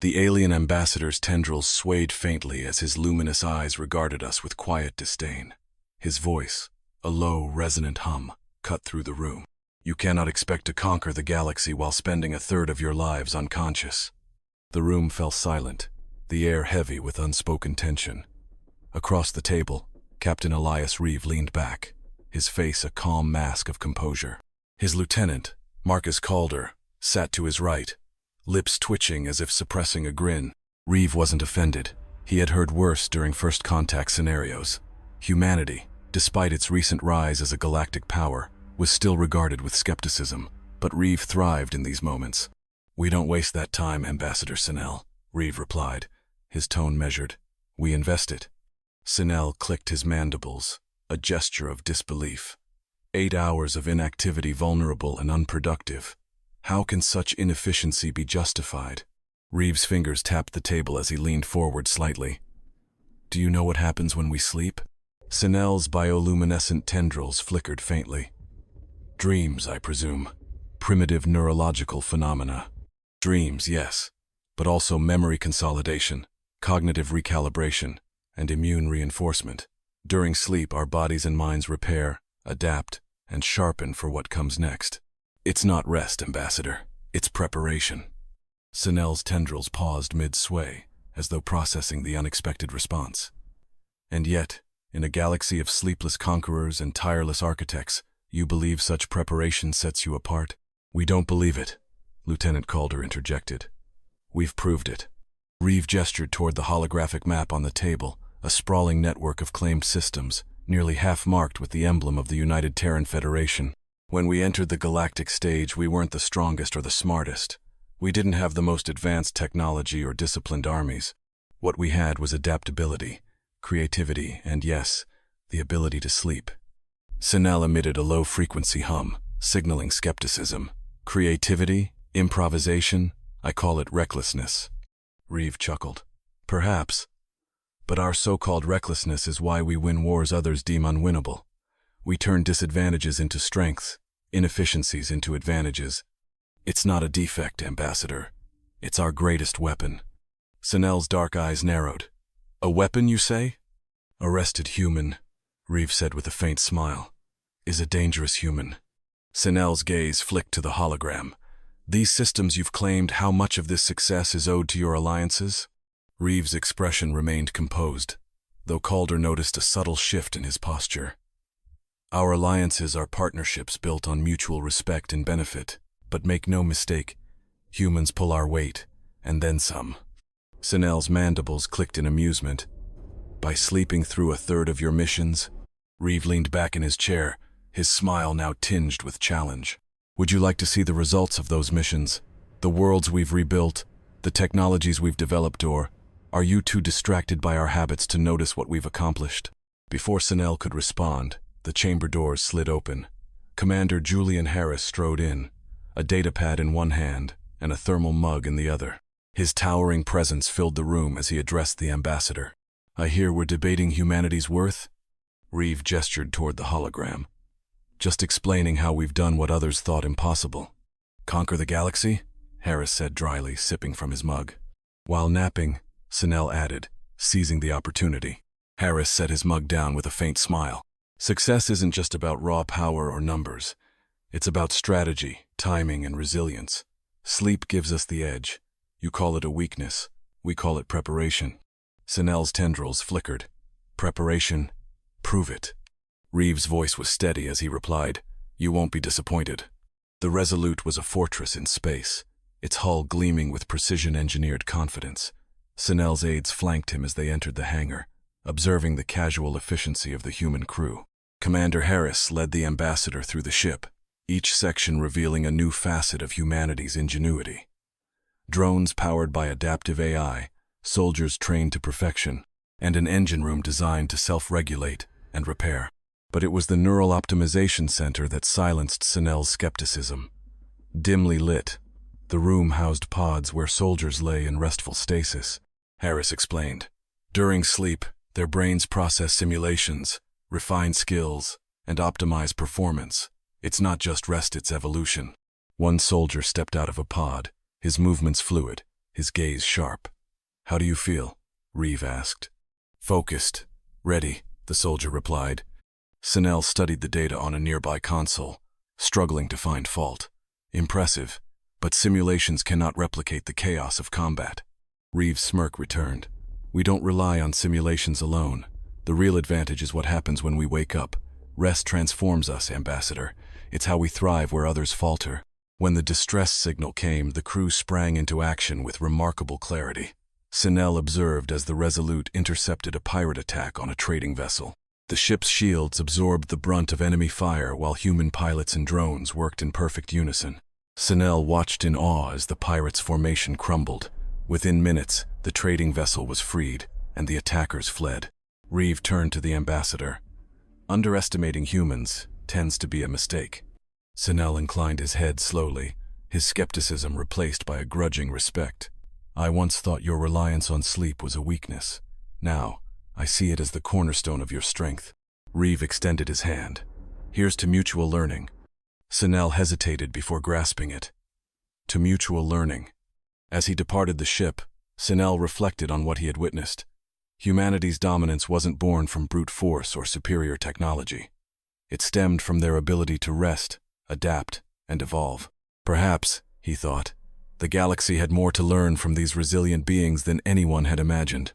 The alien ambassador's tendrils swayed faintly as his luminous eyes regarded us with quiet disdain. His voice, a low, resonant hum, cut through the room. You cannot expect to conquer the galaxy while spending a third of your lives unconscious. The room fell silent, the air heavy with unspoken tension. Across the table, Captain Elias Reeve leaned back, his face a calm mask of composure. His lieutenant, Marcus Calder, sat to his right, lips twitching as if suppressing a grin. Reeve wasn't offended. He had heard worse during first contact scenarios. Humanity, despite its recent rise as a galactic power, was still regarded with skepticism, but Reeve thrived in these moments. "We don't waste that time, Ambassador Sinel," Reeve replied, his tone measured. "We invest it." Sinel clicked his mandibles, a gesture of disbelief. 8 hours of inactivity, vulnerable and unproductive. How can such inefficiency be justified? Reeve's fingers tapped the table as he leaned forward slightly. "Do you know what happens when we sleep?" Sinel's bioluminescent tendrils flickered faintly. "Dreams, I presume. Primitive neurological phenomena." "Dreams, yes, but also memory consolidation, cognitive recalibration, and immune reinforcement. During sleep, our bodies and minds repair, adapt, and sharpen for what comes next. It's not rest, Ambassador. It's preparation." Sinel's tendrils paused mid-sway, as though processing the unexpected response. "And yet, in a galaxy of sleepless conquerors and tireless architects, you believe such preparation sets you apart?" "We don't believe it," Lieutenant Calder interjected. "We've proved it." Reeve gestured toward the holographic map on the table, a sprawling network of claimed systems, nearly half marked with the emblem of the United Terran Federation. "When we entered the galactic stage, we weren't the strongest or the smartest. We didn't have the most advanced technology or disciplined armies. What we had was adaptability, creativity, and yes, the ability to sleep." Sinel emitted a low-frequency hum, signaling skepticism. "Creativity? Improvisation? I call it recklessness." Reeve chuckled. "Perhaps. But our so-called recklessness is why we win wars others deem unwinnable. We turn disadvantages into strengths, inefficiencies into advantages. It's not a defect, Ambassador. It's our greatest weapon." Sinel's dark eyes narrowed. "A weapon, you say?" "A rested human," Reeve said with a faint smile, "is a dangerous human." Sinel's gaze flicked to the hologram. "These systems you've claimed, how much of this success is owed to your alliances?" Reeve's expression remained composed, though Calder noticed a subtle shift in his posture. "Our alliances are partnerships built on mutual respect and benefit, but make no mistake, humans pull our weight, and then some." Sinel's mandibles clicked in amusement. "By sleeping through a third of your missions?" Reeve leaned back in his chair, his smile now tinged with challenge. "Would you like to see the results of those missions? The worlds we've rebuilt, the technologies we've developed, or are you too distracted by our habits to notice what we've accomplished?" Before Sinel could respond, the chamber doors slid open. Commander Julian Harris strode in, a datapad in one hand and a thermal mug in the other. His towering presence filled the room as he addressed the ambassador. "I hear we're debating humanity's worth?" Reeve gestured toward the hologram. "Just explaining how we've done what others thought impossible." "Conquer the galaxy?" Harris said dryly, sipping from his mug. "While napping," Sinel added, seizing the opportunity. Harris set his mug down with a faint smile. "Success isn't just about raw power or numbers. It's about strategy, timing, and resilience. Sleep gives us the edge. You call it a weakness. We call it preparation." Sinel's tendrils flickered. "Preparation? Prove it." Reeve's voice was steady as he replied, "You won't be disappointed." The Resolute was a fortress in space, its hull gleaming with precision-engineered confidence. Sinel's aides flanked him as they entered the hangar, observing the casual efficiency of the human crew. Commander Harris led the ambassador through the ship, each section revealing a new facet of humanity's ingenuity. Drones powered by adaptive AI, soldiers trained to perfection, and an engine room designed to self-regulate and repair. But it was the Neural Optimization Center that silenced Sinel's skepticism. Dimly lit, the room housed pods where soldiers lay in restful stasis. Harris explained. During sleep, their brains process simulations, refine skills, and optimize performance. It's not just rest, it's evolution. One soldier stepped out of a pod, his movements fluid, his gaze sharp. "How do you feel?" Reeve asked. "Focused. Ready," the soldier replied. Sinel studied the data on a nearby console, struggling to find fault. "Impressive, but simulations cannot replicate the chaos of combat." Reeve's smirk returned. "We don't rely on simulations alone. The real advantage is what happens when we wake up. Rest transforms us, Ambassador. It's how we thrive where others falter." When the distress signal came, the crew sprang into action with remarkable clarity. Sinel observed as the Resolute intercepted a pirate attack on a trading vessel. The ship's shields absorbed the brunt of enemy fire while human pilots and drones worked in perfect unison. Sinel watched in awe as the pirates' formation crumbled. Within minutes, the trading vessel was freed, and the attackers fled. Reeve turned to the Ambassador. "Underestimating humans tends to be a mistake." Sinel inclined his head slowly, his skepticism replaced by a grudging respect. "I once thought your reliance on sleep was a weakness. Now, I see it as the cornerstone of your strength." Reeve extended his hand. "Here's to mutual learning." Sinel hesitated before grasping it. To mutual learning. As he departed the ship, Sinel reflected on what he had witnessed. Humanity's dominance wasn't born from brute force or superior technology. It stemmed from their ability to rest, adapt, and evolve. Perhaps, he thought, the galaxy had more to learn from these resilient beings than anyone had imagined.